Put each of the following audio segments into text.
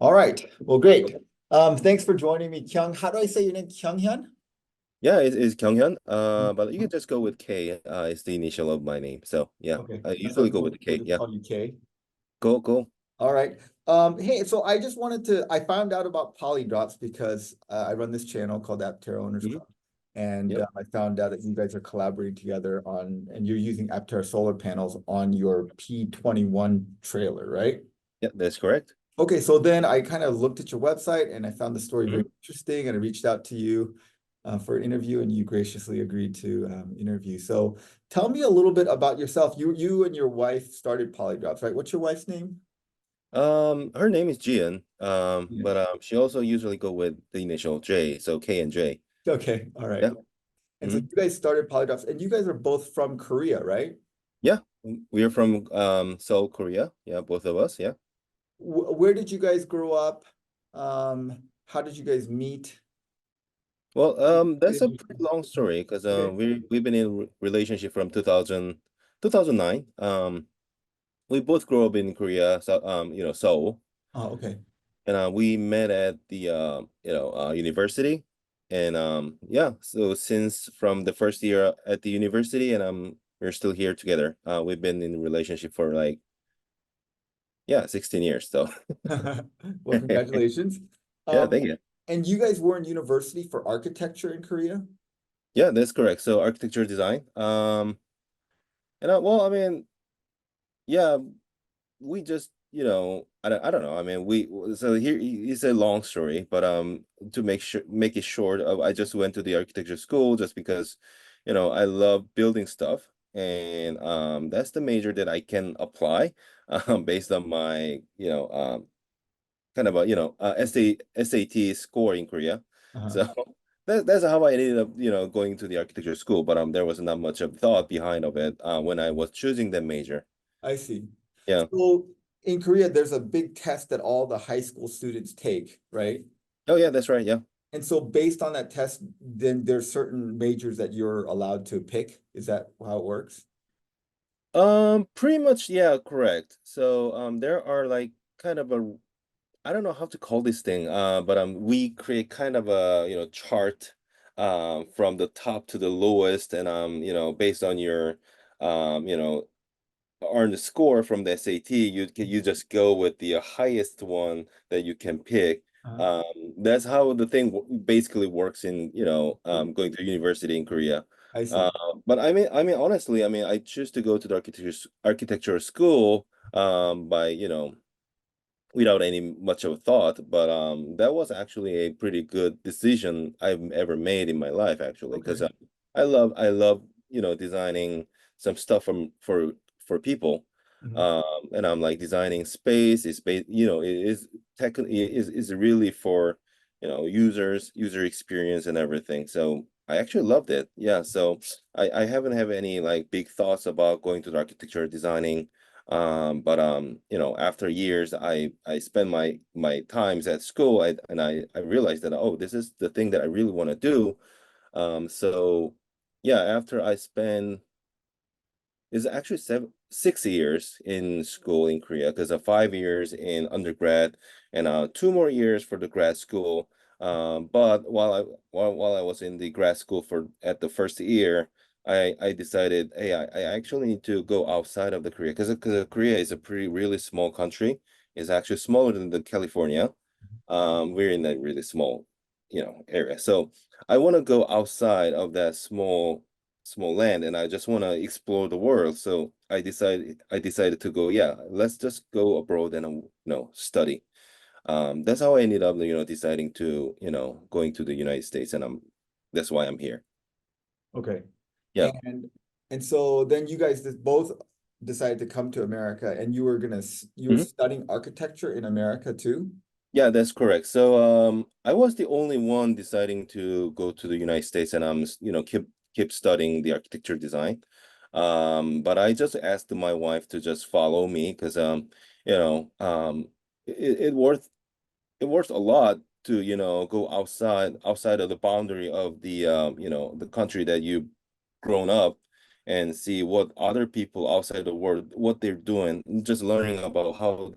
All right. Well, great. Thanks for joining me, Kyung. How do I say your name? Kyung Hyun? Yeah, it's Kyunghyun. But you can just go with K. It's the initial of my name. So yeah, Okay. I So usually go with the we'll K. just Yeah, call you K. cool. All right. Hey, so I just wanted to, I found out about Polydrops because I run this channel called Aptera Owners Hmm. Club. And Yep. I found out that you guys are collaborating together and you're using Aptera solar panels on your P21 trailer, right? Yeah, that's correct. Okay, so then I kind of looked at your website and I found the story very Hmm. interesting and I reached out to you for an interview and you graciously agreed to interview. So tell me a little bit about yourself. You and your wife started Polydrops, right? What's your wife's name? Her name is Jian. Yeah. But she also usually go with the initial J, so K and J. Okay, all right. Yeah. And so you guys started Polydrops and you guys are both from Korea, right? Yeah. We are from Seoul, Korea. Yeah, both of us. Yeah. Where did you guys grow up? How did you guys meet? Well, that's a pretty long story because Okay. we've been in a relationship from 2009. We both grew up in Korea, so Seoul, Oh, okay. and we met at the university, and yeah, so since from the first year at the university, and we're still here together. We've been in a relationship for like, yeah, 16 years. So Well, congratulations. yeah, Um, thank you. and you guys were in university for architecture in Korea? Yeah, that's correct. So architecture design. And well, I mean, yeah, we just, I don't know. I mean, so here it's a long story, but to make it short, I just went to the architecture school just because, I love building stuff, and that's the major that I can apply, based on my, kind of a, SAT score in Korea. Uh-huh. So that's how I ended up, going to the architecture school. But there was not much of thought behind of it when I was choosing the major. I see. Yeah. So in Korea, there's a big test that all the high school students take, right? Oh yeah, that's right. Yeah. And so based on that test, then there's certain majors that you're allowed to pick. Is that how it works? Pretty much, yeah, correct. So, there are like kind of I don't know how to call this thing, but we create kind of a, chart, from the top to the lowest, and based on your, earned score from the SAT, you just go with the highest one that you can pick. Uh-huh. That's how the thing basically works in, going to university in Korea. I Uh, see. but I mean, honestly, I mean, I choose to go to the architecture school, by, without any much of a thought. But that was actually a pretty good decision I've ever made in my life, actually, because Okay. I love, designing some stuff for people. Mhm. And I'm like designing space is it is tech is really for, user experience and everything. So I actually loved it. Yeah. So I haven't have any like big thoughts about going to the architecture designing. But after years, I spend my times at school, and I realized that, oh, this is the thing that I really want to do. So yeah, after I spend, it's actually 6 years in school in Korea, because of 5 years in undergrad, and 2 more years for the grad school. But while I was in the grad school for at the first year, I decided, hey, I actually need to go outside of the Korea, because Korea is a pretty really small country. It's actually smaller than the California. We're in a really small, area. So I want to go outside of that small land, and I just want to explore the world. So I decided to go, yeah, let's just go abroad and, study. That's how I ended up, deciding to, going to the United States, and that's why I'm here. Okay. Yeah. And and so then you guys just both decided to come to America and you were you were Mhm. studying architecture in America too? Yeah, that's correct. So I was the only one deciding to go to the United States, and keep studying the architecture design. But I just asked my wife to just follow me, because you know, it, it worth it worth a lot to, go outside of the boundary of the country that you've grown up, and see what other people outside the world, what they're doing, just learning about how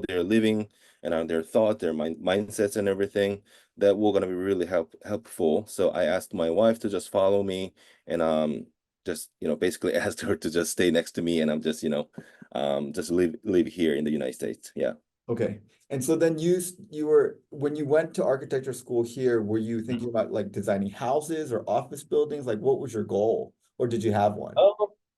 they're living and their thoughts, their mindsets and everything. That were gonna be really helpful. So I asked my wife to just follow me and just basically asked her to just stay next to me, and I'm just just live here in the United States. Yeah. Okay. And so then you were when you went to architecture school here, were you thinking about like designing houses or office buildings? Like what was your goal? Or did you have one?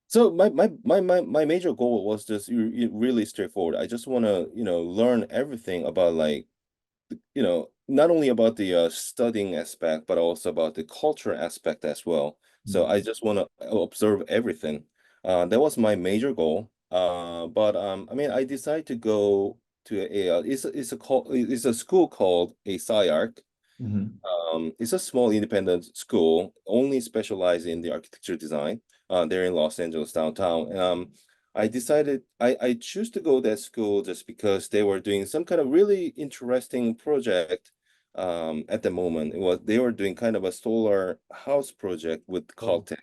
So my major goal was just really straightforward. I just want to, learn everything about like, not only about the studying aspect, but also about the culture aspect as well. So Mhm. I just want to observe everything. That was my major goal. But I mean, I decided to go to it's a school called a SciArc. Mhm. It's a small independent school, only specialized in the architecture design. They're in Los Angeles downtown. I choose to go that school just because they were doing some kind of really interesting project. At the moment, they were doing kind of a solar house project with Oh, Caltech.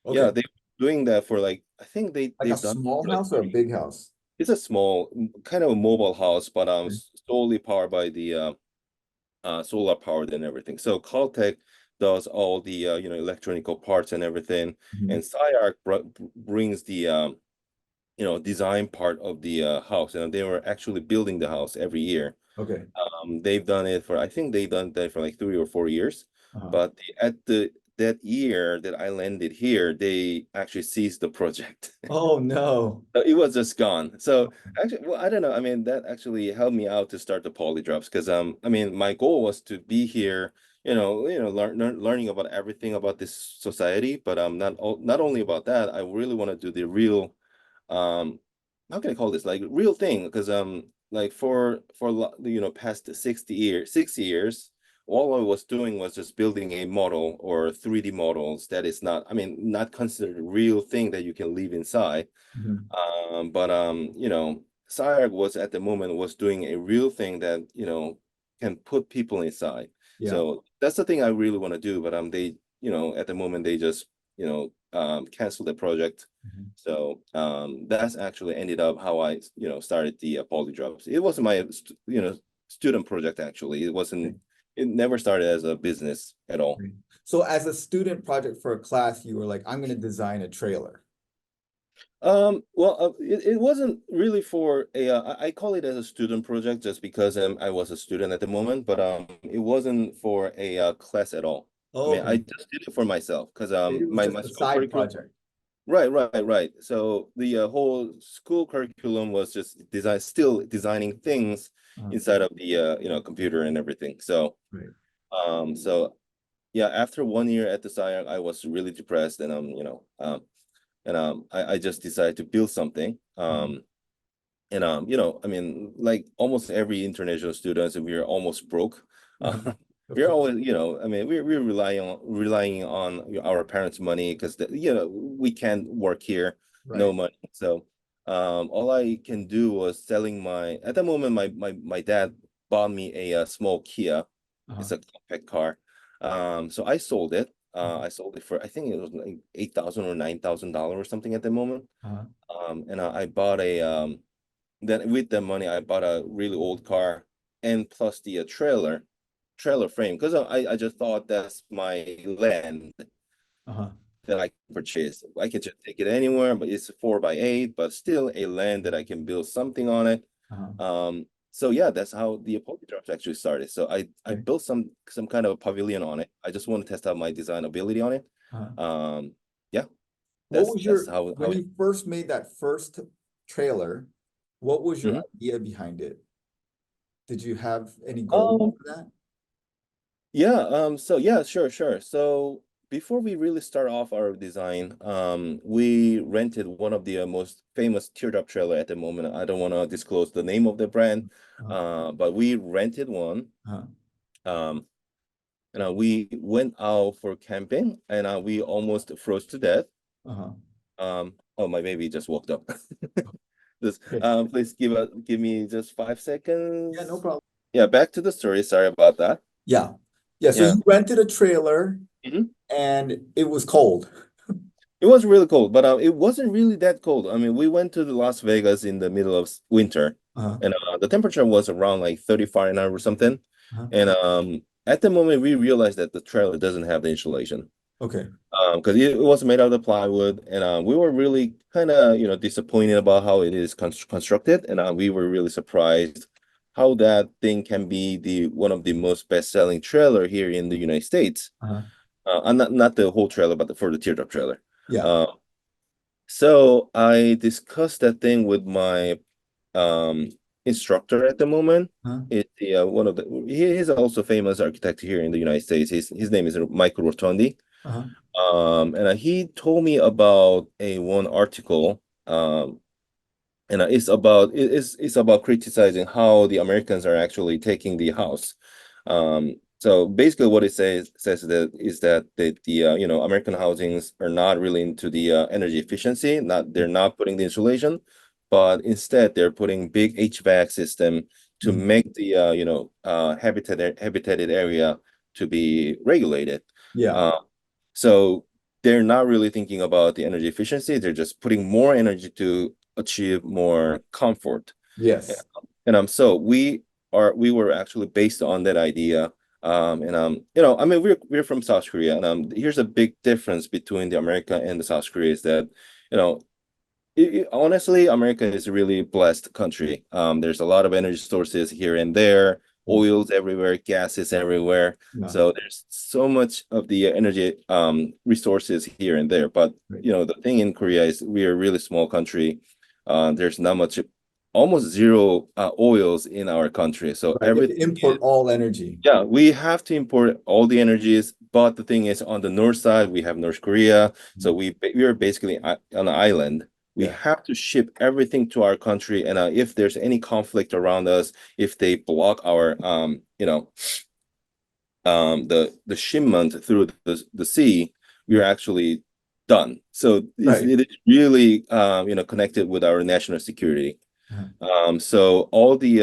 Yeah, okay. they were doing that for like I think Like a they've done it small for like house or a big house? it's a small kind of a mobile house, but Okay. solely powered by the solar powered and everything. So Caltech does all the electronical parts and everything, Mhm. and SciArc brings the design part of the house, and they were actually building the house every year. Okay. They've done it for I think they've done that for like 3 or 4 years, Uh-huh. but at that year that I landed here, they actually ceased the project. Oh no. It was just gone. So actually, well, I don't know. I mean, that actually helped me out to start the Polydrops because I mean, my goal was to be here, learning about everything about this society. But not only about that, I really want to do the real, um, how can I call this like real thing? Because like past 60 years, all I was doing was just building a model or 3D models that is not, I mean, not considered a real thing that you can live inside. Mhm. But SciArc was at the moment was doing a real thing that can put people inside. Yeah. So that's the thing I really want to do. But they at the moment they just canceled the project. Mhm. So that's actually ended up how I started the Polydrops. It wasn't my student project actually. It Okay. wasn't. It never started as a business at all. Great. So as a student project for a class, you were like, I'm going to design a trailer. Well, it wasn't really for I call it as a student project just because I was a student at the moment, but it wasn't for a class at all. I Oh, mean, I okay. just did it for myself because It was my just a school side curriculum. project. Right. So the whole school curriculum was just still designing things Uh, inside of the computer and everything. So right. so yeah, after 1 year at the SciArc, I was really depressed, and I just decided to build something. Mhm. And I mean, like almost every international students, we are almost broke. Uh, Uh-huh. Of we're course. always, I mean, we're relying on our parents' money because we can't work here, no Right. money. So all I can do was selling at the moment my dad bought me a small Kia. Uh-huh. It's a compact car. So I sold it. Mhm. I sold it for I think it was like $8,000 or $9,000 or something at the moment. Uh-huh. And I bought a then with the money I bought a really old car and plus the trailer frame because I just thought that's my land Uh-huh. that I can purchase. I can just take it anywhere, but it's 4x8, but still a land that I can build something on it. Uh-huh. So yeah, that's how the Apollo drops actually started. So I Okay. built some kind of a pavilion on it. I just want to test out my design ability on it. Uh-huh. Um, yeah, What was that's your, how when it. you first made that first trailer, what was your Mhm. idea behind it? Did you have any goals Um, for that? Yeah, so yeah, sure. So before we really start off our design, we rented one of the most famous teardrop trailer at the moment. I don't want to disclose the name of the brand, Uh-huh. but we rented one. Uh-huh. Um, and we went out for camping and we almost froze to death. Uh-huh. Oh, my baby just woke up. Just Okay. please give me just 5 seconds. Yeah, no problem. Yeah, back to the story. Sorry about that. Yeah. Yeah. So Yeah. you rented a trailer Mhm. and it was cold. It was really cold, but it wasn't really that cold. I mean, we went to the Las Vegas in the middle of winter, Uh-huh. and the temperature was around like 30 Fahrenheit or something. Uh-huh. And at the moment, we realized that the trailer doesn't have the insulation. Okay. Because it was made out of plywood, and we were really kind of disappointed about how it is constructed, and we were really surprised how that thing can be the one of the most best-selling trailer here in the United States. Uh-huh. And not the whole trailer, but for the teardrop trailer. Yeah. Uh, so I discussed that thing with my um instructor at the moment. Uh-huh. It's the one of the he is also famous architect here in the United States. His name is Michael Rotondi. Uh-huh. And he told me about a one article, and it's about criticizing how the Americans are actually taking the house. So basically, what it says that is that the American housings are not really into the energy efficiency. They're not putting the insulation, but instead they're putting big HVAC system to Mhm. make the habitated area to be regulated. Yeah. Uh, so they're not really thinking about the energy efficiency. They're just putting more energy to achieve more comfort. Yes. And so we were actually based on that idea. And I mean we're from South Korea, and here's a big difference between the America and the South Korea is that, you know, honestly, America is a really blessed country. There's a lot of energy sources here and there, Mm. oils everywhere, gases everywhere. Yeah. So there's so much of the energy resources here and there. But Right. the thing in Korea is we are a really small country. There's not much, almost zero oils in our country. So Right. You have to everything import all energy. yeah, we have to import all the energies, but the thing is, on the north side, we have North Korea, so Mhm. we are basically on an island. We Yeah. have to ship everything to our country, and if there's any conflict around us, if they block our the shipment through the sea, we are actually done. So Right. it is really connected with our national security. Uh-huh. So all the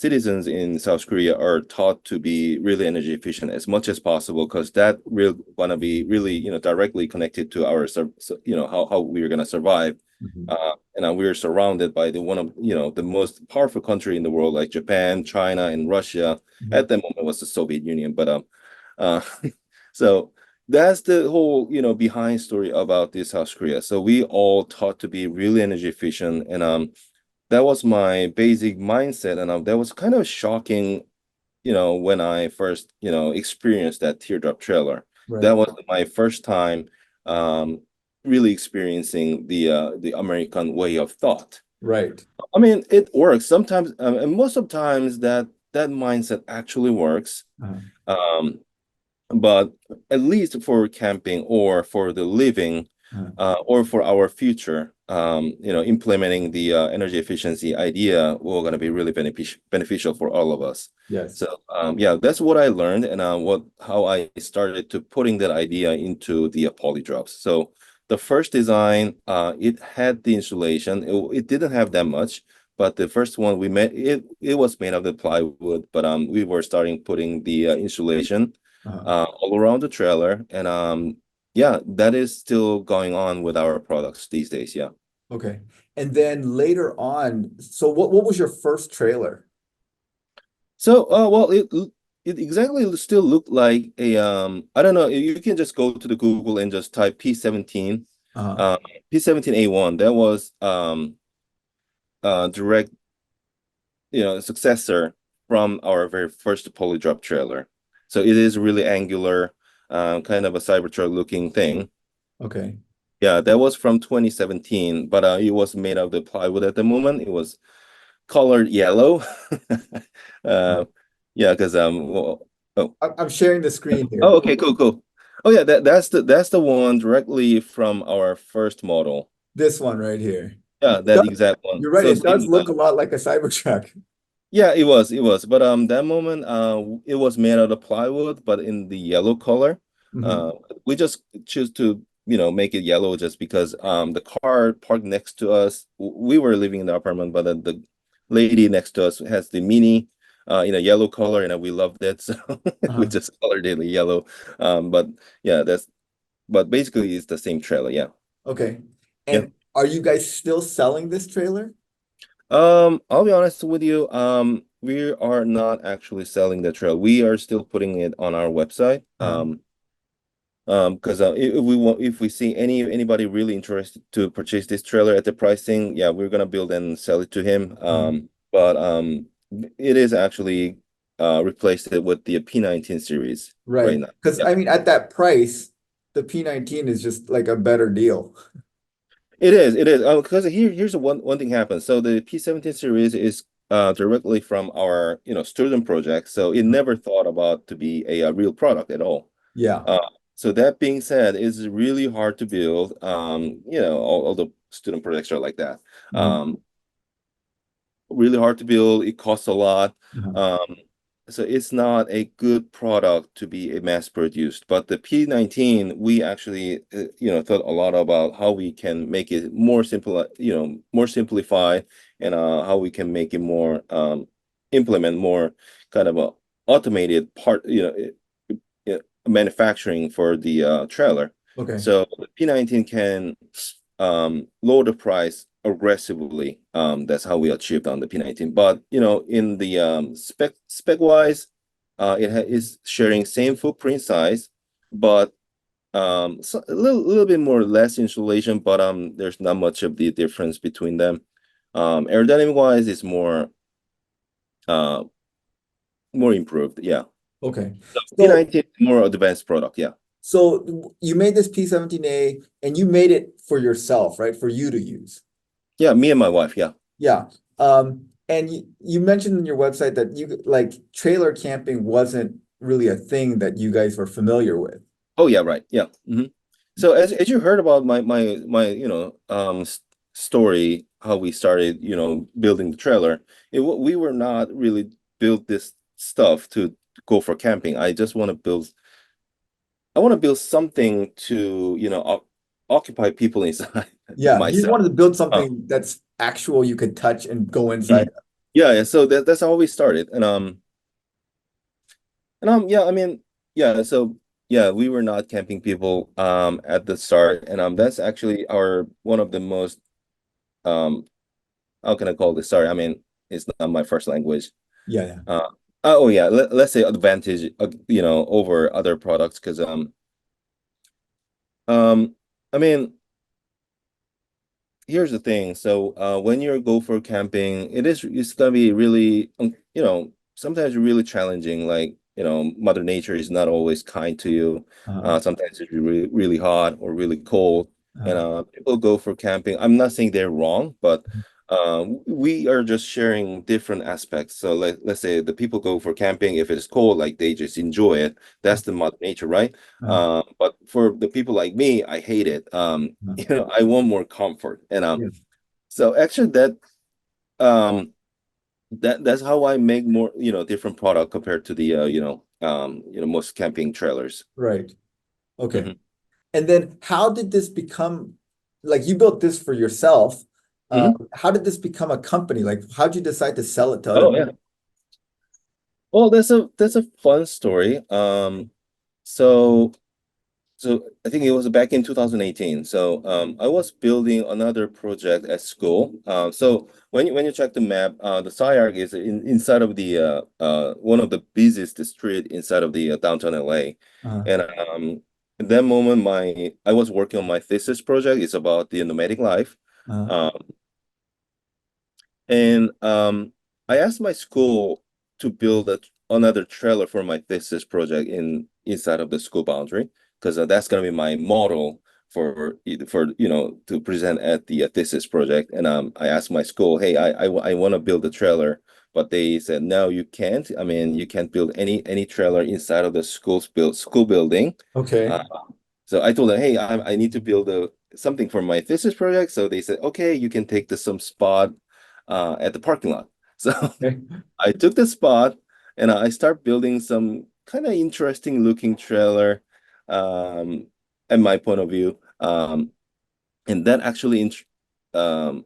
citizens in South Korea are taught to be really energy efficient as much as possible because that will gonna be really directly connected to our how we're gonna survive. Mhm. And we're surrounded by the one of the most powerful country in the world like Japan, China, and Russia. Mhm. At that moment was the Soviet Union, but uh, so that's the whole behind story about this South Korea. So we all taught to be really energy efficient, and that was my basic mindset, and that was kind of shocking, when I first, experienced that teardrop trailer. That Right. was my first time, um, really experiencing the American way of thought. Right. I mean, it works sometimes, and most of the times that mindset actually works. Uh-huh. Um, but at least for camping or for the living, Uh-huh. or for our future, implementing the energy efficiency idea will going to be really beneficial for all of us. Yes. So yeah, that's what I learned, and how I started to putting that idea into the polydrops. So the first design, it had the insulation. It didn't have that much, but the first one we made, it was made of the plywood, but we were starting putting the insulation Uh-huh. all around the trailer, and yeah, that is still going on with our products these days. Yeah. Okay. And then later on, so what was your first trailer? So, well, it exactly still looked like a I don't know. You can just go to the Google and just type P17, Uh-huh. uh, P17A1. That was direct successor from our very first Polydrop trailer. So it is really angular, kind of a Cybertruck looking thing. Okay. Yeah, that was from 2017, but it was made of the plywood at the moment. It was colored yellow. Uh, uh, yeah, because oh I'm sharing the screen oh here. okay, cool, cool. Oh yeah, that's the one directly from our first model. This one right here. Yeah, It that does- exact one. You're right. So It does same, look a lot like a Cybertruck. yeah, it was, but that moment it was made out of plywood, but in the yellow color. Mhm. Uh, we just choose to make it yellow just because the car parked next to us. We were living in the apartment, but the lady next to us has the Mini in a yellow color, and we loved it, so we Uh-huh. just colored it yellow. But yeah, but basically it's the same trailer. Yeah. Okay. Yeah. And are you guys still selling this trailer? I'll be honest with you. We are not actually selling the trail. We are still putting it on our website. Uh-huh. Because if we see anybody really interested to purchase this trailer at the pricing, yeah, we're gonna build and sell it to him. Uh-huh. But it is actually replaced it with the P19 series Right. right now. Because Yeah, I mean, at that price, the P19 is just like a better deal. it is. It is. Because here's one thing happens. So the P17 series is directly from our student project, so it never thought about to be a real product at all. Yeah. Uh, so that being said, it's really hard to build. All the student projects are like that. Mhm. Um, Really hard to build. It costs a lot. Uh-huh. Um, so it's not a good product to be a mass produced. But the P19, we actually, thought a lot about how we can make it more simple, more simplified, and how we can make it more, implement more kind of a automated part, manufacturing for the trailer. Okay. So the P19 can lower the price aggressively. That's how we achieved on the P19. But in the spec wise, is sharing same footprint size, but so a little bit more less insulation, but there's not much of the difference between them. Aerodynamic wise, it's uh more improved. Yeah. Okay. So So P19 more advanced product. Yeah. you made this P17A and you made it for yourself, right? For you to use. Yeah, me and my wife. Yeah. Yeah. And you mentioned in your website that you like trailer camping wasn't really a thing that you guys were familiar with. Oh yeah, right. Yeah. So as you heard about my story, how we started, building the trailer, we were not really built this stuff to go for camping. I want to build something to, occupy people inside Yeah, you myself. wanted to build Uh, something that's actual you could touch and go inside. mhm. Yeah. So that's how we started. Yeah, I mean, yeah, so yeah, we were not camping people at the start, and that's actually our one of the most um how can I call this? Sorry, I mean, it's not my first language. Yeah, yeah. Uh oh yeah, let's say advantage over other products because um I mean, here's the thing. So when you go for camping, it's gonna be really sometimes really challenging. Like Mother Nature is not always kind to you. Uh-huh. Sometimes it's really hot or really cold, and Uh-huh. people go for camping. I'm not saying they're wrong, but we are just sharing different aspects. So let's say the people go for camping. If it's cold, like they just enjoy it. That's the Mother Nature, right? Uh-huh. But for the people like me, I hate it. I want more comfort. And Yeah, so actually um that's how I make more, different product compared to the most camping trailers. right. Okay. Hmm. And then how did this become like you built this for yourself? Hmm. How did this become a company? Like how'd you decide to sell it to other Oh people? yeah. Well, that's a fun story. So So I think it was back in 2018. So I was building another project at school. So when you check the map, the SciArc is inside of the one of the busiest street inside of the downtown LA. Uh-huh. And at that moment, I was working on my thesis project. It's about the nomadic life. Uh-huh. Um, and I asked my school to build another trailer for my thesis project inside of the school boundary because that's going to be my model for to present at the thesis project. And I asked my school, hey, I want to build a trailer, but they said no, you can't. I mean, you can't build any trailer inside of the school building. Okay. Uh, so I told them, hey, I need to build something for my thesis project. So they said, okay, you can take some spot at the parking lot. So Okay. I took the spot and I start building some kind of interesting looking trailer, um, at my point of view. And that actually um,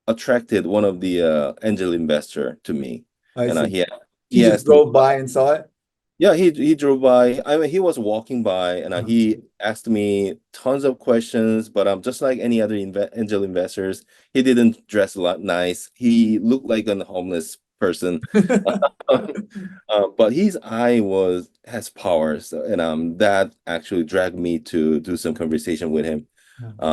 attracted one of the angel investor to me. I And see. he He just asked me, drove by and saw it. Yeah, he drove by. I mean, he was walking by, and Uh, he asked me tons of questions. But just like any other angel investors, he didn't dress a lot nice. He looked like a homeless person. But his eye was has power, so, and that actually dragged me to do some conversation with him.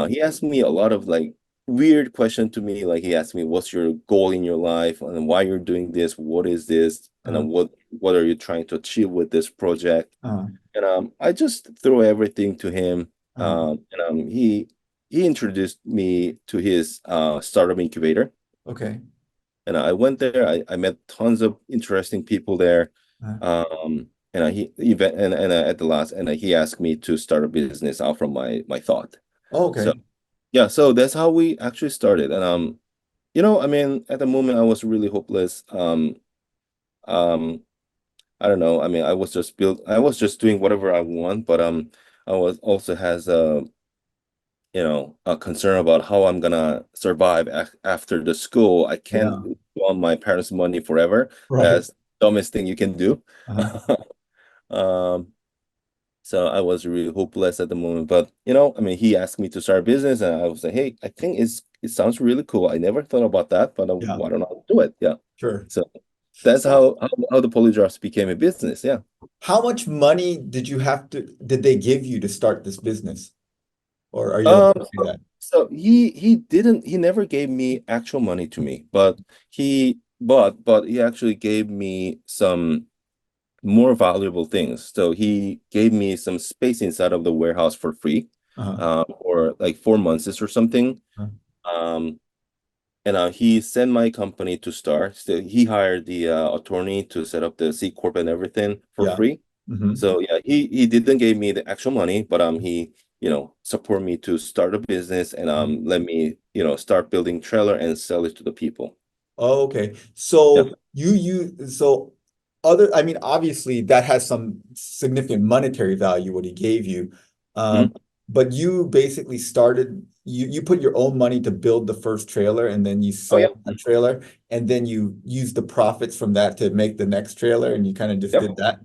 He asked me a lot of like weird question to me. Like he asked me, "What's your goal in your life, and why you're doing this? What is this? And uh, what are you trying to achieve with this project?" uh, And I just threw everything to him. uh, And he introduced me to his startup incubator. okay. And I went there. I met tons of interesting people there. Uh, And he even and at the last, and he asked me to start a business out from my thought. So okay. yeah, so that's how we actually started. And I mean, at the moment I was really hopeless. Um, I don't know. I mean, I was just doing whatever I want, but I was also has a concern about how I'm gonna survive after the school. I can't Yeah. live on my parents' money forever. Right. That's the dumbest thing you can do. Uh-huh. Um, so I was really hopeless at the moment. But I mean, he asked me to start a business, and I was like, hey, I think it sounds really cool. I never thought about that, but Yeah, why don't I do it? Yeah. sure. So that's So how the Polydrops became a business. Yeah. how much money did they give you to start this business? Or are you able Um, to say that? so he never gave me actual money to me, but he actually gave me some more valuable things. So he gave me some space inside of the warehouse for free, Uh-huh. or like 4 months or something. Uh-huh. Um, and he sent my company to start. So he hired the attorney to set up the C corp and everything for Yeah. free. Hmm. So yeah, he didn't give me the actual money, but he support me to start a business, and let me start building trailer and sell it to the people. Oh, okay. Yeah. So so I mean, obviously that has some significant monetary value what he gave you. Um, Mhm. but you basically you put your own money to build the first trailer and then you Oh yeah. sold that trailer and then you used the profits from that to make the next trailer and you kind of just Yep. did that.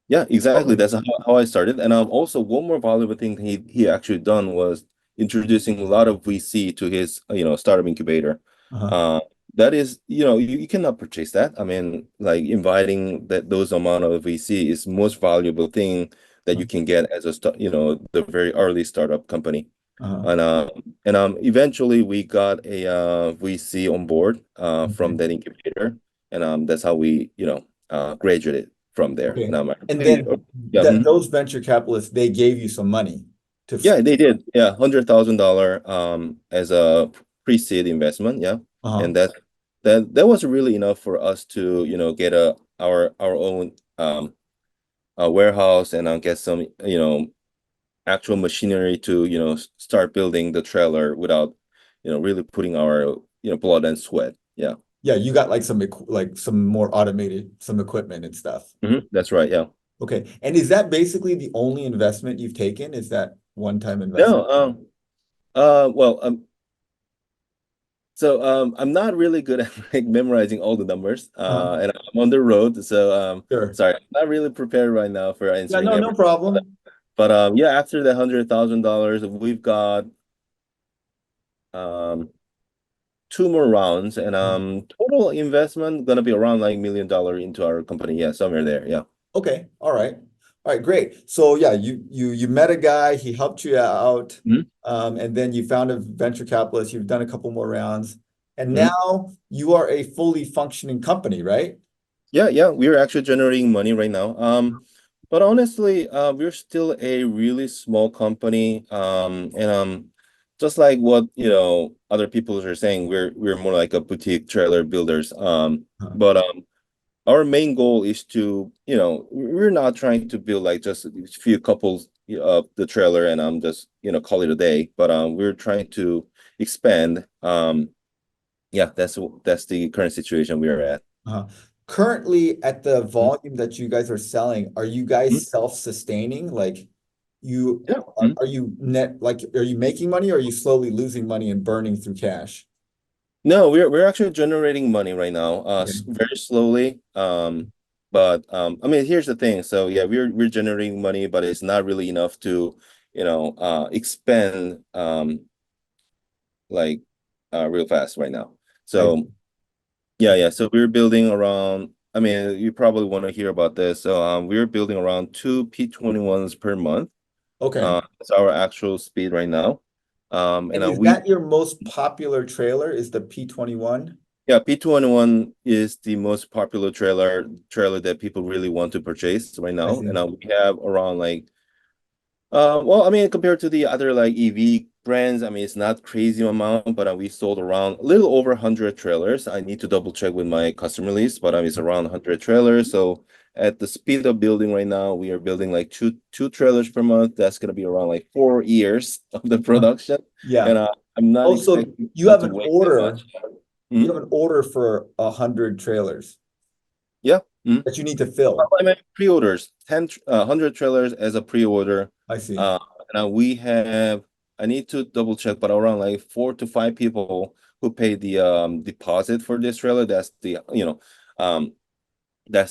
Yeah, exactly. Okay. That's how I started. And also one more valuable thing he actually done was introducing a lot of VC to his startup incubator. Uh-huh. Uh, that is, you cannot purchase that. I mean, like inviting those amount of VC is most valuable thing that you can get as the very early startup company. Uh-huh. And eventually we got a VC on board from Okay. that incubator, and that's how we graduated from there. And Okay. I'm And really, then yeah, those venture capitalists, they gave you some money yeah, they did, yeah, $100,000 as a pre-seed investment, yeah, uh-huh. and that was really enough for us to get our own warehouse, and get some actual machinery to start building the trailer without really putting our blood and sweat. Yeah. Yeah, you got like some more automated some equipment and stuff. That's right. Yeah. Okay. And is that basically the only investment you've taken? Is that one-time investment? No. Well, so I'm not really good at like memorizing all the numbers. Uh-huh. And I'm on the road, so Sure. sorry, I'm not really prepared right now for Yeah, answering no, no every. problem. But yeah, after the $100,000, we've got um two more rounds, and Uh-huh. total investment gonna be around like $1 million into our company. Yeah, somewhere there. Yeah. Okay. All right. All right, great. So yeah, you met a guy, he helped you out, Mhm. and then you found a venture capitalist, you've done a couple more rounds, and Mhm. now you are a fully functioning company, right? Yeah, yeah, we're actually generating money right now. But honestly, we're still a really small company. And just like what other people are saying, we're more like a boutique trailer builders. Uh-huh. But our main goal is to, we're not trying to build like just a few couples of the trailer and just call it a day. But we're trying to expand. Yeah, that's the current situation we are at. Uh-huh. Currently, at the volume that you guys are selling, are you Mhm. guys self-sustaining? Like you Yeah. are you net like are you making money or are you slowly losing money and burning through cash? No, we're actually generating money right now, Okay. very slowly. But I mean, here's the thing. So yeah, we're generating money, but it's not really enough to, expand like real fast right now. I So yeah, yeah. So we're building around. I mean, you probably want to hear about this. So we're building around two P21s per month. okay. That's our actual speed right now. And And is we that your most popular trailer? Is the P21? Yeah, P21 is the most popular trailer that people really want to purchase right I now. see. And we have around like well, I mean, compared to the other like EV brands, I mean, it's not crazy amount, but we sold around a little over 100 trailers. I need to double check with my customer list, but it's around 100 trailers. So at the speed of building right now, we are building like two trailers per month. That's gonna be around like 4 years of the Uh, production, Yeah. and I'm not Oh, so expecting to wait that much. you Mhm. have an order for 100 trailers Yeah. Mhm. that you need to fill. I mean, pre-orders, 100 trailers as a pre-order. I see. Uh, Now we have, I need to double check, but around like 4 to 5 people who pay the deposit for this trailer. That's the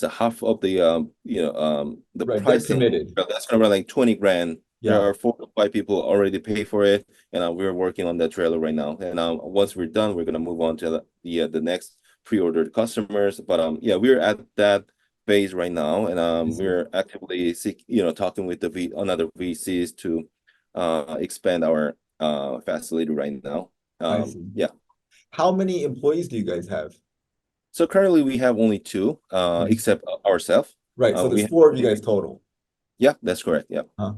half of the the Right. They're pricing. committed. That's gonna run like 20 grand. There Yeah. are 4 to 5 people already pay for it, and we're working on that trailer right now. And once we're done, we're gonna move on to the next pre-ordered customers. But yeah, we're at that phase right now, and I see. we're actively talking with the another VCs to expand our facility right now. I see. Yeah. How many employees do you guys have? So currently we have only two, Mhm. except ourselves. Right. So We there's have, four of you guys total. yeah, that's correct. Yeah. Huh.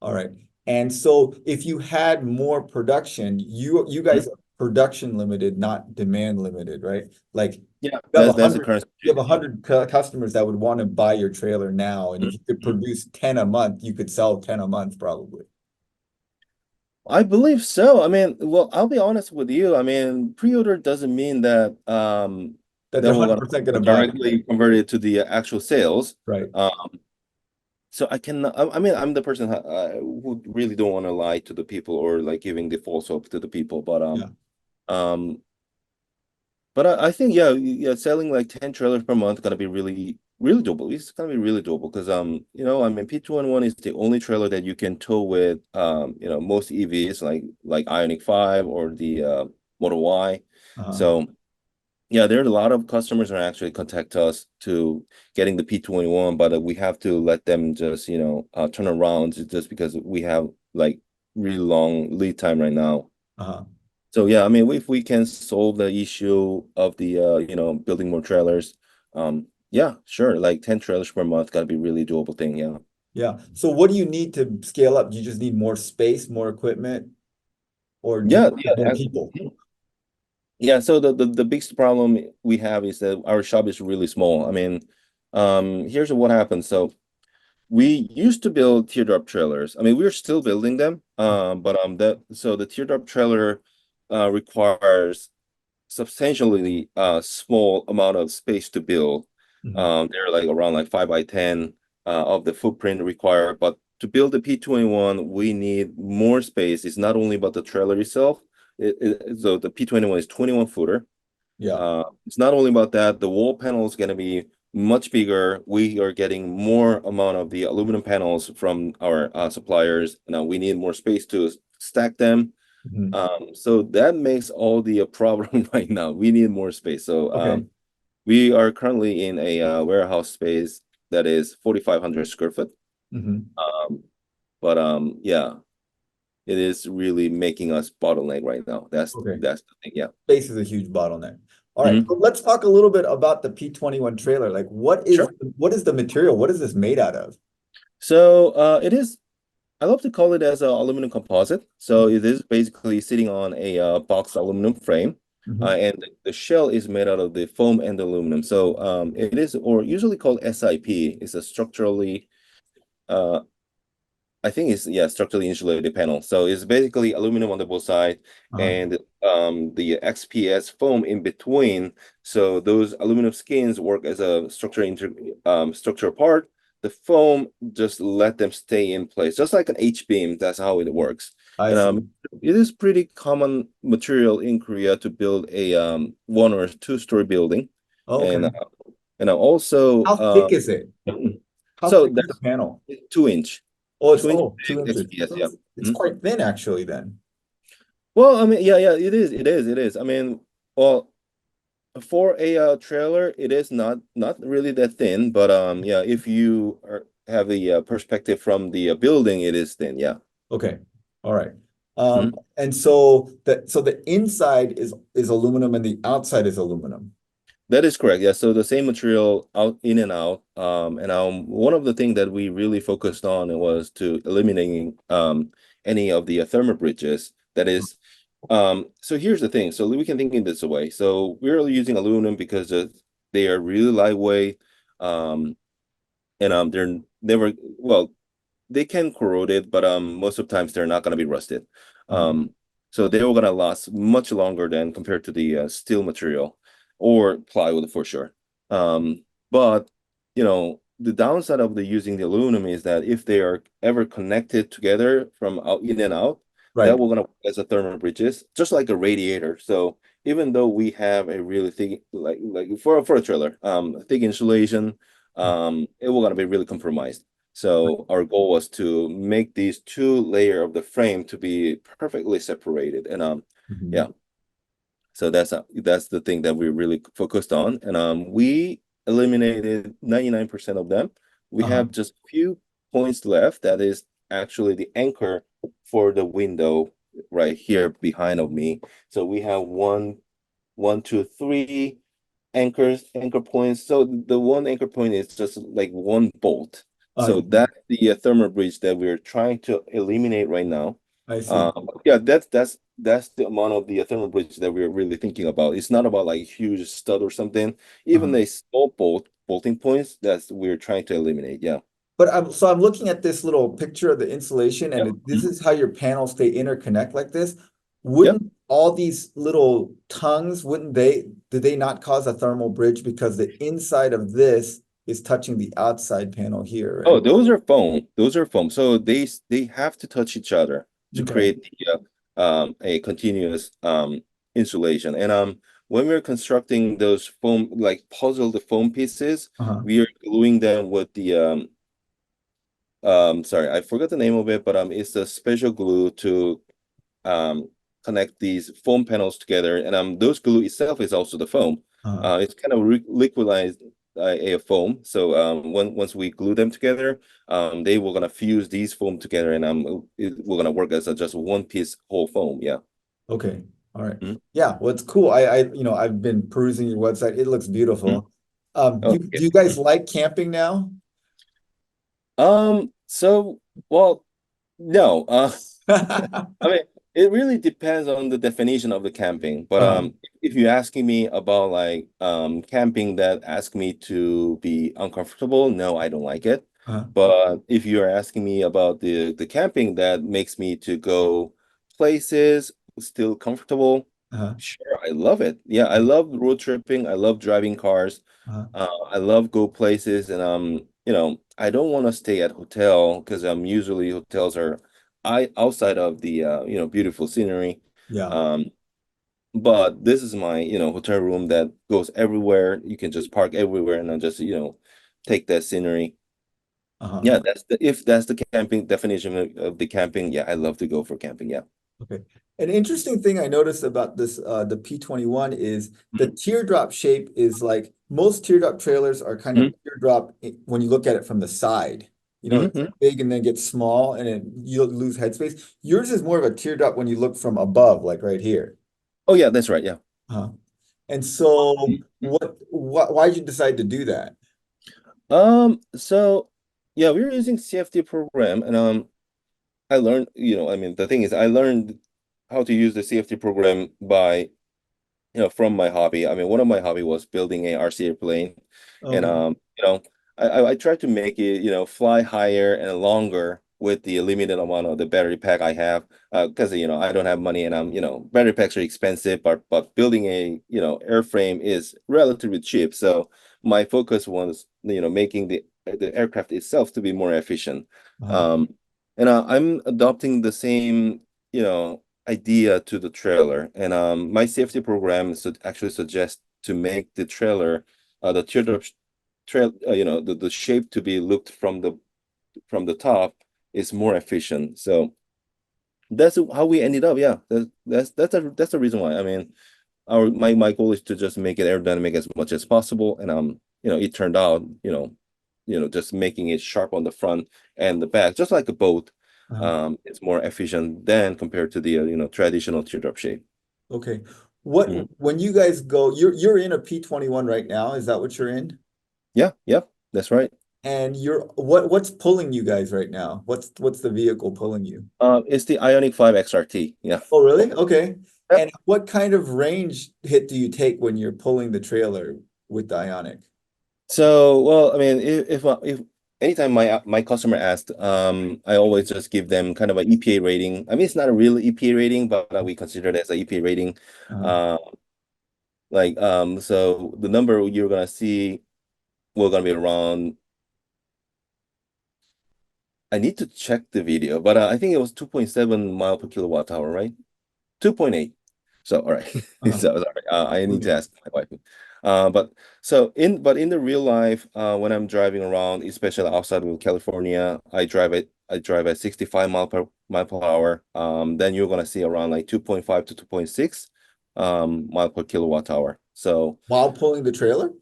All right. And so if you had more production, you Mhm. guys are production limited, not demand limited, right? Like Yeah, you have a that's the hundred, current you have a situation. hundred customers that would want to buy your trailer now, and Yeah. if you could Mhm. produce 10 a month, you could sell 10 a month probably. I believe so. I mean, well, I'll be honest with you. I mean, pre-order doesn't mean that That they're that we're gonna 100% going to buy it. directly convert it to the actual sales. Right. So I can, I mean, I'm the person who really don't want to lie to the people or like giving the false hope to the people. Yeah. Um, But I think yeah, selling like 10 trailers per month gonna be really really doable. It's gonna be really doable because I mean P211 is the only trailer that you can tow with most EVs like Ioniq 5 or the Model Y. Uh-huh. So yeah, there are a lot of customers that actually contact us to getting the P21, but we have to let them just turn around just because we have like really long lead time right now. Uh-huh. So yeah, I mean, if we can solve the issue of the building more trailers, yeah, sure, like 10 trailers per month gotta be really doable thing. Yeah. Yeah. So what do you need to scale up? Do you just need more space, more equipment, or do you Yeah, need more yeah. people? Yeah, so the biggest problem we have is that our shop is really small. I mean, here's what happens. So we used to build teardrop trailers. I mean, we're still building them. But the teardrop trailer requires substantially small amount of space to build. Mhm. They're like around like 5 by 10 of the footprint required. But to build the P21, we need more space. It's not only about the trailer itself. So the P21 is 21 footer. Yeah. It's not only about that. The wall panel is going to be much bigger. We are getting more amount of the aluminum panels from our suppliers. Now we need more space to stack them. Mhm. So that makes all the problem right now. We need more space. So Okay. we are currently in a warehouse space that is 4,500 square foot. Mhm. Um, but yeah, it is really making us bottleneck right now. Okay. That's the thing. Yeah. Space is a huge bottleneck. All right, so Mhm. let's talk a little bit about the P21 trailer. Like Sure. what is the material? What is this made out of? So it is. I love to call it as a aluminum composite. So it is basically sitting on a box aluminum frame, Mhm. and the shell is made out of the foam and aluminum. So it is, or usually called SIP. It's a structurally uh, I think it's yeah, structurally insulated panel. So it's basically aluminum on the both side Uh-huh. and the XPS foam in between. So those aluminum skins work as a structural part. The foam just let them stay in place, just like an H-beam. That's how it works. I And see. it is pretty common material in Korea to build a 1 or 2 story building. Okay. And And I also, How thick is it? How so thick is the that's panel? 2 inch, Oh, it's 2 inch oh, thick 2 inches. SPS, So yeah. it's Mhm. quite thin actually then. Well, I mean, yeah, it is. I mean, well, for a trailer, it is not really that thin, but yeah, if you have the perspective from the building, it is thin, yeah. Okay. All right. Mhm. And so the inside is aluminum and the outside is aluminum. That is correct. Yeah. So the same material out in and out. And one of the things that we really focused on was to eliminating any of the thermal bridges. That is, so here's the thing. So we can think in this way. So we're using aluminum because they are really lightweight. Um, and they're never well, they can corrode it, but most of the times they're not going to be rusted. Uh-huh. Um, so they are going to last much longer than compared to the steel material or plywood for sure. But the downside of the using the aluminum is that if they are ever connected together from out in and out, that Right. will gonna as a thermal bridges, just like a radiator. So even though we have a really thick, like for a trailer, thick insulation, it will gonna be really compromised. So our goal was to make these two layer of the frame to be perfectly separated. And yeah, Mhm. so that's the thing that we really focused on. And we eliminated 99% of them. We Uh-huh. have just a few points left. That is actually the anchor for the window right here behind of me. So we have one, two, three anchor points. So the one anchor point is just like one bolt. So I that's the thermal bridge that we're trying to eliminate right now. I see. Yeah, that's the amount of the thermal bridge that we're really thinking about. It's not about like huge stud or something. Even Uh-huh. a small bolting points that's we're trying to eliminate. Yeah. But I'm looking at this little picture of the insulation, and Yeah. this Mhm. is how your panels they interconnect like this. Yep. Wouldn't all these little tongues, wouldn't they, did they not cause a thermal bridge because the inside of this is touching the outside panel here, Oh, right? those are foam. Those are foam. So they have to touch each other to Okay. create a continuous insulation. And when we're constructing those foam like puzzle the foam pieces, Uh-huh. we are gluing them with the sorry, I forgot the name of it, but it's a special glue to um connect these foam panels together. And those glue itself is also the foam. Uh-huh. It's kind of liquidized a foam. So once we glue them together, they were gonna fuse these foam together, and we're gonna work as just one piece whole foam. Yeah. Okay. All right. Mhm. Yeah, well, it's cool. I've been perusing your website. It looks Mhm. beautiful. Oh, Do you guys like camping now? so well, no. I mean, it really depends on the definition of the camping. But Uh, if you're asking me about like camping that ask me to be uncomfortable, no, I don't like it. uh, But if you're asking me about the camping that makes me to go places still comfortable, uh, sure, I love it. Yeah, I love road tripping. I love driving cars. uh, I love go places, and I don't want to stay at hotel because usually hotels are I outside of the beautiful scenery. yeah. Um, but this is my hotel room that goes everywhere. You can just park everywhere and then just take that scenery. Uh-huh. Yeah, if that's the camping definition of the camping. Yeah, I love to go for camping. Yeah. Okay. An interesting thing I noticed about this, the P21 is the Mhm. teardrop shape is like most teardrop trailers are kind of Mhm. teardrop when you look at it from the side. It's Mhm. like big and then gets small and then you lose headspace. Yours is more of a teardrop when you look from above, like right here. Oh yeah, that's right. Yeah. Uh-huh. And so Mhm. why did you decide to do that? So yeah, we were using CFD program, and I learned, I mean, the thing is, I learned how to use the CFD program by from my hobby. I mean, one of my hobby was building a RC airplane, and Okay. I tried to make it, fly higher and longer with the limited amount of the battery pack I have, because I don't have money, and battery packs are expensive, but building a airframe is relatively cheap. So my focus was making the aircraft itself to be more efficient. Uh-huh. Um, and I'm adopting the same idea to the trailer. And my safety program actually suggests to make the trailer, the teardrop trail, the shape to be looked from the top is more efficient. So that's how we ended up. Yeah, that's the reason why. I mean, my goal is to just make it aerodynamic as much as possible, and it turned out, just making it sharp on the front and the back, just like a boat. Uh-huh. It's more efficient than compared to the traditional teardrop shape. Okay. Mhm. When you guys go, you're in a P21 right now, is that what you're in? Yeah, yep, that's right. And what's pulling you guys right now? What's the vehicle pulling you? It's the Ionic 5 XRT. Yeah. Oh, really? Okay. Yep. And what kind of range hit do you take when you're pulling the trailer with the Ionic? So, well, I mean, if anytime my customer asked, I always just give them kind of an EPA rating. I mean, it's not a real EPA rating, but we consider it as an EPA rating. Uh-huh. Uh, so the number you're gonna see, we're gonna be around. I need to check the video, but I think it was 2.7 mile per kilowatt hour, right? 2.8. So, all right. Uh-huh. So, sorry. I need to Okay. ask my wife. But in the real life, when I'm driving around, especially outside of California, I drive at 65 mile per hour. Then you're gonna see around like 2.5 to 2.6 mile per kilowatt hour. So While pulling the trailer?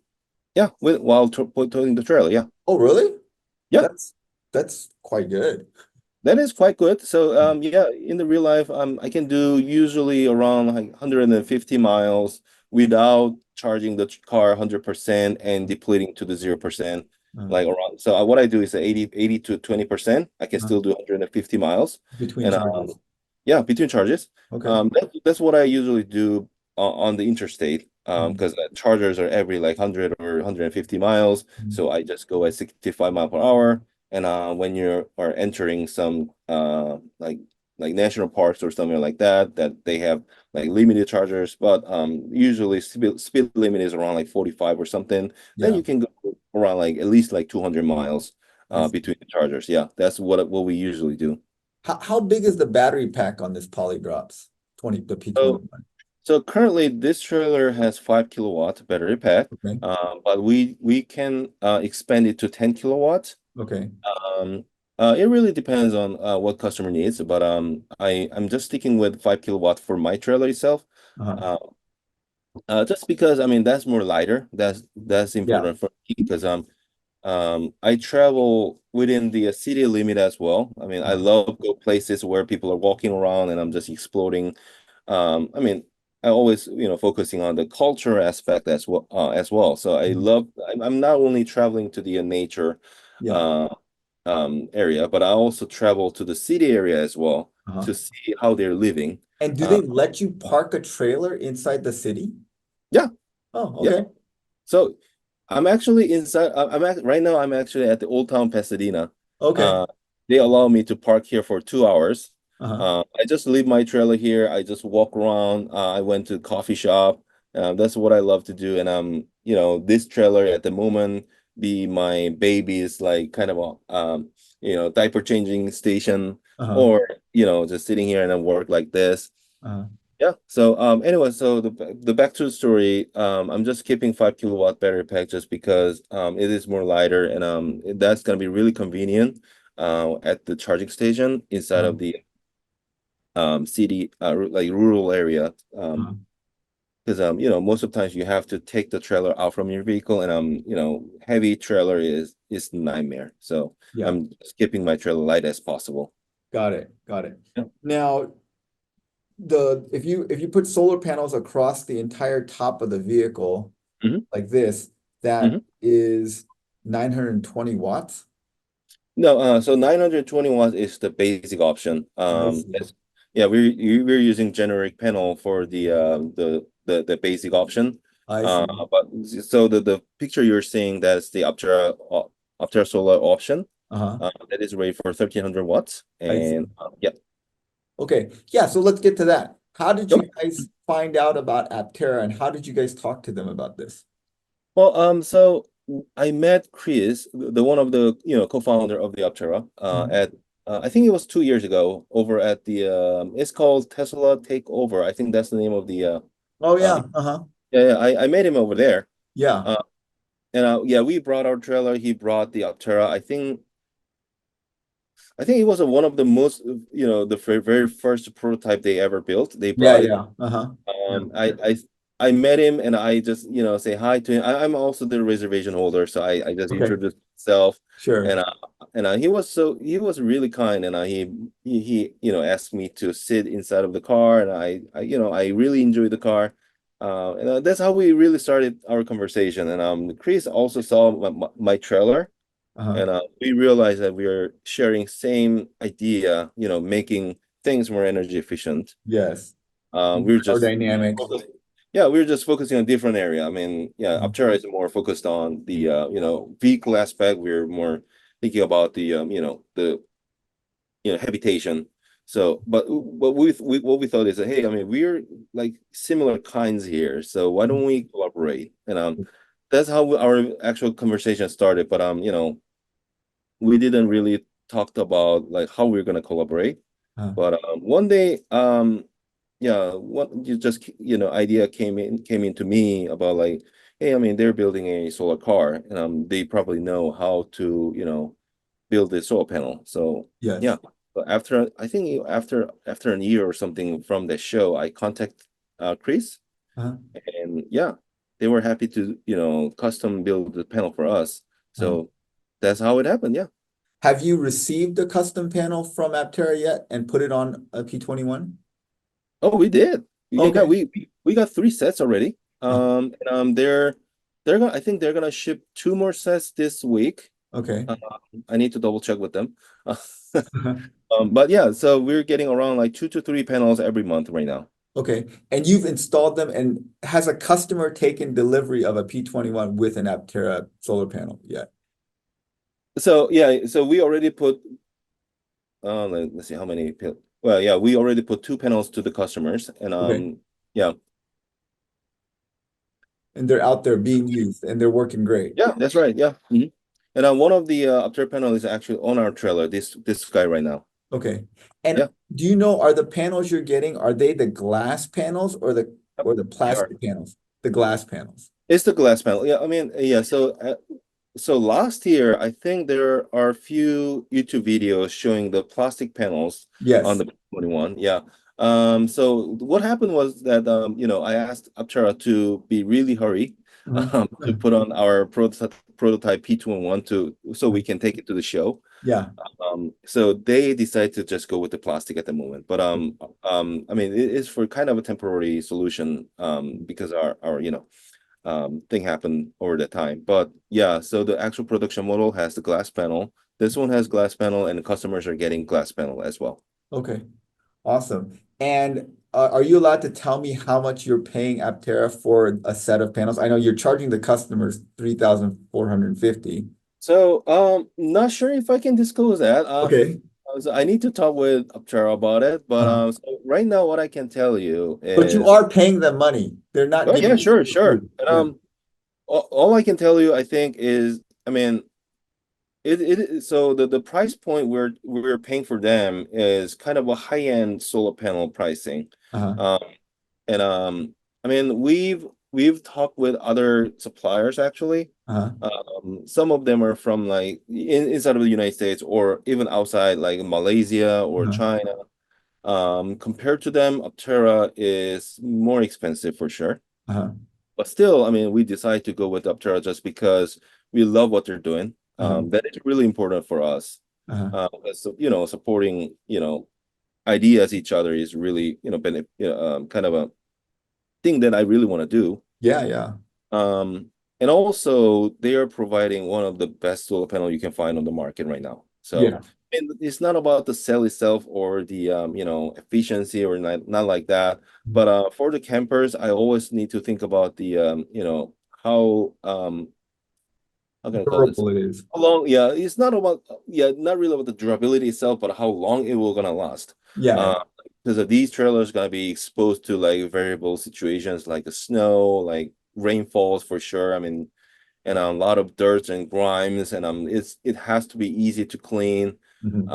yeah, while towing the trailer, yeah. Oh, really? Yeah. That's that's quite good. That is quite good. So yeah, in the real life, I can do usually around like 150 miles without charging the car 100% and depleting to the 0%. Uh, Like around, so what I do is 80 to 20%. I can uh, still do 150 miles. between And charges. yeah, between charges. Okay. That's what I usually do on the interstate. Mm, Because chargers are every like 100 or 150 miles. mm. So I just go at 65 mile per hour. And when you are entering some like national parks or something like that, that they have like limited chargers, but usually speed limit is around like 45 or something. Then Yeah, you can go around like at least like 200 miles I see. between the chargers. Yeah, that's what we usually do. How big is the battery pack on this Polydrops? 20, the So P21. so currently this trailer has 5 kilowatt battery pack, Okay. but we can expand it to 10 kilowatts. Okay. Um, it really depends on what customer needs, but I'm just sticking with 5 kilowatt for my trailer itself. Uh-huh. Uh, just because I mean that's more lighter. That's Yeah. important for me because I travel within the city limit as well. I mean I Uh-huh. love go places where people are walking around and I'm just exploring. I mean I always focusing on the culture aspect as well. So I Mhm. love. I'm not only traveling to the nature. Yeah. Uh, area, but I also travel to the city area as well Uh-huh. to see how they're living. And do Uh, they let you park a trailer inside the city? yeah, Oh, yeah. okay. So I'm actually inside. Right now. I'm actually at the Old Town Pasadena. Okay. Uh, they allow me to park here for 2 hours. Uh-huh. I just leave my trailer here. I just walk around. I went to coffee shop. That's what I love to do. And this trailer at the moment be my baby's like kind of a diaper changing station, Uh-huh. or just sitting here and then work like this. Uh-huh. Yeah. So anyway, so the back to the story, I'm just keeping 5 kilowatt battery pack just because it is more lighter and that's gonna be really convenient at the charging station inside Uh-huh. of the city like rural area. Uh-huh. Because most of the times you have to take the trailer out from your vehicle and heavy trailer is nightmare. So Yeah. I'm just keeping my trailer light as possible. Got it. Got it. Yeah. Now, the if you put solar panels across the entire top of the vehicle Hmm. like this, that Hmm. is 920 watts. No, so 920 watts is the basic option. I see. Yeah, we're using generic panel for the basic option. I see. But so the picture you're seeing, that's the Aptera solar option. Uh-huh. That is rated for 1300 watts, I see. and yeah. Okay. Yeah, so let's get to that. How did you Okay. guys find out about Aptera and how did you guys talk to them about this? Well, so I met Chris, the one of the co-founder of the Aptera, Mhm. at I think it was 2 years ago over at the it's called Tesla Takeover. I think that's the name of the Oh uh yeah. Uh-huh. yeah, I met him over there. Yeah. Uh, yeah, we brought our trailer. He brought the Aptera. I think it was one of the most, the very first prototype they ever built. They Yeah, brought it. yeah. Uh-huh. Yeah. Um, I, I, I met him and I just, say hi to him. I'm also the reservation holder, so I just Okay. introduced myself, Sure. and he was really kind, and he asked me to sit inside of the car, and I really enjoyed the car, and that's how we really started our conversation. And Chris also saw my trailer, Uh-huh. and we realized that we are sharing same idea, making things more energy efficient. Yes. We are Power just dynamics. yeah, we are just focusing on a different area. I mean, yeah, Mhm. Aptera is more focused on the vehicle aspect. We're more thinking about the habitation. So, but what we thought is that, hey, I mean, we're like similar kinds here, so why don't we collaborate? And that's how our actual conversation started. But we didn't really talked about like how we're gonna collaborate. Uh-huh. But one day, yeah, what you just idea came into me about like, hey, I mean, they're building a solar car, and they probably know how to build a solar panel. So Yes. yeah, but after a year or something from the show, I contact Chris, Uh-huh. and yeah, they were happy to custom build the panel for us. Uh-huh. So that's how it happened. Yeah. Have you received a custom panel from Aptera yet and put it on a P21? Oh, we did. Yeah, Okay. we got 3 sets already. Uh, They're gonna. I think they're gonna ship 2 more sets this week. okay. I need to double check with them. But yeah, so we're getting around like 2 to 3 panels every month right now. Okay. And you've installed them, and has a customer taken delivery of a P21 with an Aptera solar panel yet? So yeah, so we already put. Let's see how many. Well, yeah, we already put 2 panels to the customers, and Okay. yeah, And they're out there being used and they're working great. yeah, that's right. Yeah. Mhm. And one of the Aptera panel is actually on our trailer. This guy right now. Okay. And Yeah. do you know, are the panels you're getting, are they the glass panels or the Yep, they are. plastic panels? The glass panels. It's the glass panel. Yeah, I mean, yeah. So last year, I think there are a few YouTube videos showing the plastic panels on Yes. the 21. Yeah. So what happened was that I asked Aptera to be really hurry, Mhm. to put on our prototype P211 so we can take it to the show. Yeah. So they decided to just go with the plastic at the moment. But I mean, it is for kind of a temporary solution, because our thing happened over the time. But yeah, so the actual production model has the glass panel. This one has glass panel, and the customers are getting glass panel as well. Okay. Awesome. And are you allowed to tell me how much you're paying Aptera for a set of panels? I know you're charging the customers 3,450. So not sure if I can disclose that. Okay. So I need to talk with Aptera about it. But Uh-huh. so right now, what I can tell you But you is, are paying them money. They're not oh yeah, giving you sure, sure. free. And Yeah. all I can tell you, I think, is, I mean, so the price point we're paying for them is kind of a high-end solar panel pricing. Uh-huh. Um, and I mean, we've talked with other suppliers actually. Uh-huh. Some of them are from like inside of the United States or even outside, like Malaysia or Uh-huh. China. Compared to them, Aptera is more expensive for sure. Uh-huh. But still, I mean, we decided to go with Aptera just because we love what they're doing. Uh-huh. That is really important for us. Uh-huh. So, supporting, ideas each other is really, kind of a thing that I really want to do. Yeah, yeah. Um, and also they are providing one of the best solar panel you can find on the market right now. So, Yeah. and it's not about the cell itself or the efficiency or not like that. But for the campers, I always need to think about the how can I call this? Durable it is. How long? Yeah, it's not about, not really about the durability itself, but how long it will gonna last. Yeah. Uh, because of these trailers gonna be exposed to like variable situations like the snow, like rainfalls for sure. I mean, and a lot of dirt and grimes, and it has to be easy to clean. Mhm.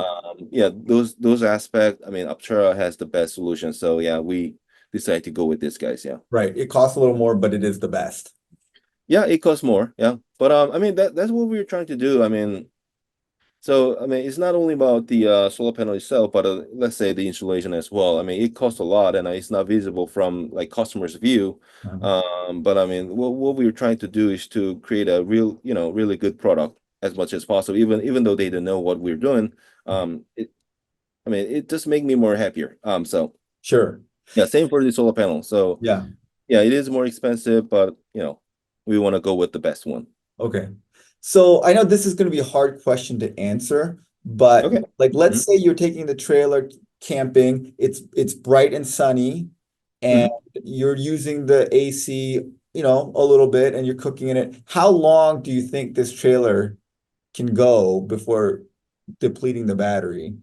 Yeah, those aspects. I mean, Aptera has the best solution. So yeah, we decided to go with this guys. Yeah. Right. It costs a little more, but it is the best. Yeah, it costs more. Yeah. But I mean that's what we're trying to do. I mean, so I mean it's not only about the solar panel itself, but let's say the installation as well. I mean, it costs a lot and it's not visible from like customers' view. But I mean what we're trying to do is to create a real, really good product as much as possible, even though they don't know what we're doing. I mean, it just make me more happier. So Sure. yeah, same for the solar panel. So Yeah. yeah, it is more expensive, but we want to go with the best one. Okay. So I know this is going to be a hard question to answer, but Okay. like let's Mhm. say you're taking the trailer camping, it's bright and sunny, and Mhm. you're using the AC, a little bit and you're cooking in it. How long do you think this trailer can go before depleting the battery?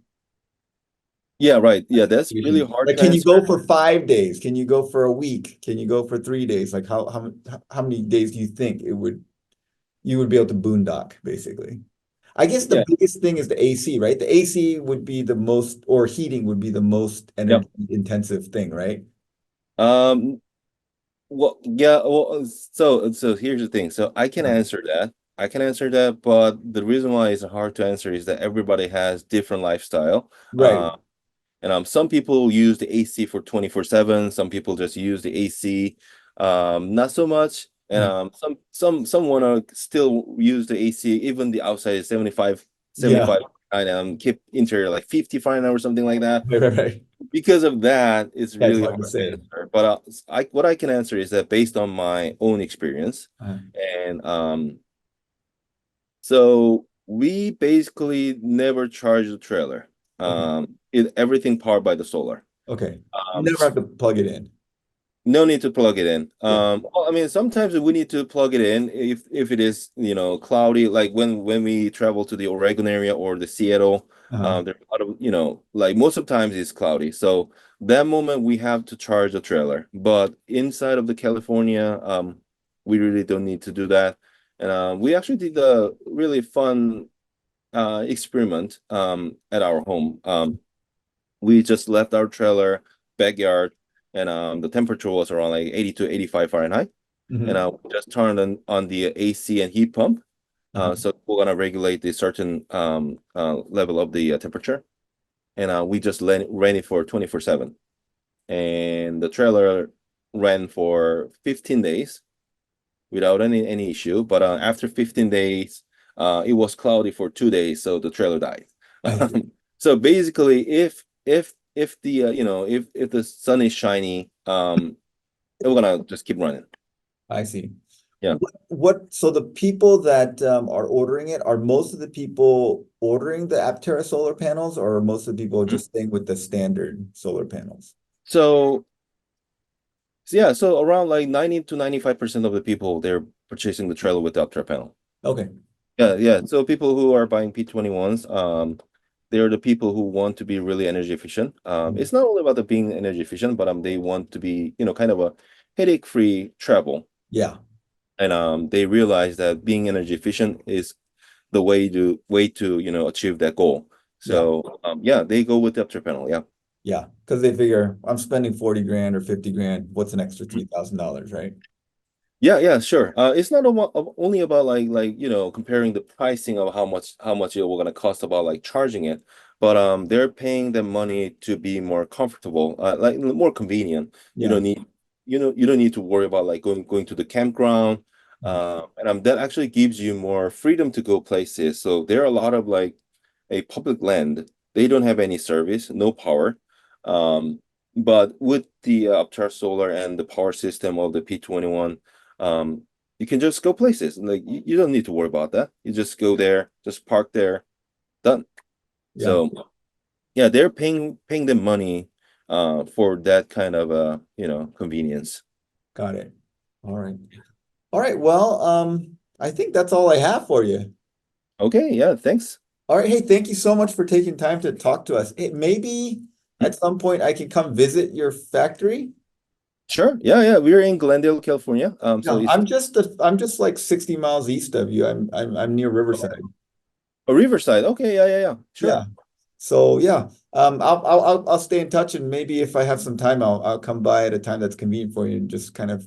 Yeah, right. Yeah, that's really hard Like, to can you answer. go for 5 days? Can you go for a week? Can you go for 3 days? Like how many days do you think you would be able to boondock, basically? I guess the Yeah. biggest thing is the AC, right? The AC would be the most, or heating would be the most Yep. energy intensive thing, right? Um, well, yeah, well, so here's the thing. So I can answer that. I can answer that, but the reason why it's hard to answer is that everybody has different lifestyle. Right. Uh, and some people use the AC for 24/7, some people just use the AC not so much. And some wanna still use the AC, even the outside is 75, Yeah. 75 and keep interior like 50 Fahrenheit or something like that. Right, right, right. Because of that, it's Yeah, it's really hard to hard to say. answer. But what I can answer is that based on my own experience, Uh, and so we basically never charge the trailer. okay. Everything powered by the solar. Okay. You Um, never have to plug it in. no need to plug it in. Yeah. Well, I mean, sometimes we need to plug it in if it is, cloudy, like when we travel to the Oregon area or the Seattle, Uh-huh. there's a lot of, like most of the times it's cloudy. So that moment we have to charge the trailer. But inside of the California, we really don't need to do that. And we actually did a really fun experiment at our home. We just left our trailer backyard, and the temperature was around like 80 to 85 Fahrenheit. And Hmm. we just turned on the AC and heat pump. Uh-huh. So we're gonna regulate the certain level of the temperature. And we just ran it for 24/7. And the trailer ran for 15 days without any issue. But after 15 days, it was cloudy for 2 days, so the trailer died. I see. So basically, if the if the sun is shiny, we're gonna just keep running. I see. Yeah. So the people that are ordering it, are most of the people ordering the Aptera solar panels, or are most of the people Mhm. just staying with the standard solar panels? So yeah, so around like 90 to 95% of the people they're purchasing the trailer with the Aptera panel. Okay. Yeah, yeah. So people who are buying P21s, they're the people who want to be really energy efficient. Mhm. It's not only about the being energy efficient, but they want to be, kind of a headache-free travel. Yeah. And they realize that being energy efficient is the way to achieve that goal. Yeah. So yeah, they go with the Aptar panel. Yeah. Yeah. Because they figure I'm spending 40 grand or 50 grand. What's an extra $3,000, right? Yeah, yeah, sure. It's not only about like comparing the pricing of how much it will gonna cost about like charging it, but they're paying the money to be more comfortable, like more convenient. You Yeah. don't need you don't need to worry about like going to the campground, and that actually gives you more freedom to go places. So there are a lot of like a public land. They don't have any service, no power. Um, but with the Upcharge Solar and the power system of the P21, um, you can just go places. Like you don't need to worry about that. You just go there, just park there, done. Yeah. So yeah, they're paying them money for that kind of convenience. Got it. All right. All right. Well, I think that's all I have for you. Okay, yeah, thanks. All right. Hey, thank you so much for taking time to talk to us. Hey, maybe Hmm? at some point I can come visit your factory. Sure. Yeah, yeah. We're in Glendale, California. So Yeah, it's I'm just like 60 miles east of you. I'm near Riverside. a Riverside. Okay, yeah, yeah, yeah. Sure. Yeah. So yeah. I'll stay in touch, and maybe if I have some time I'll come by at a time that's convenient for you and just kind of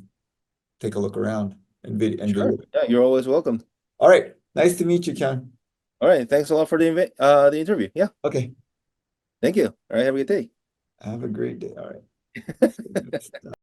take a look around. and Sure. video. Yeah, you're always welcome. All right. Nice to meet you, Ken. All right. Thanks a lot for the interview. Yeah. Okay. Thank you. All right. Have a good day. Have a great day. All right.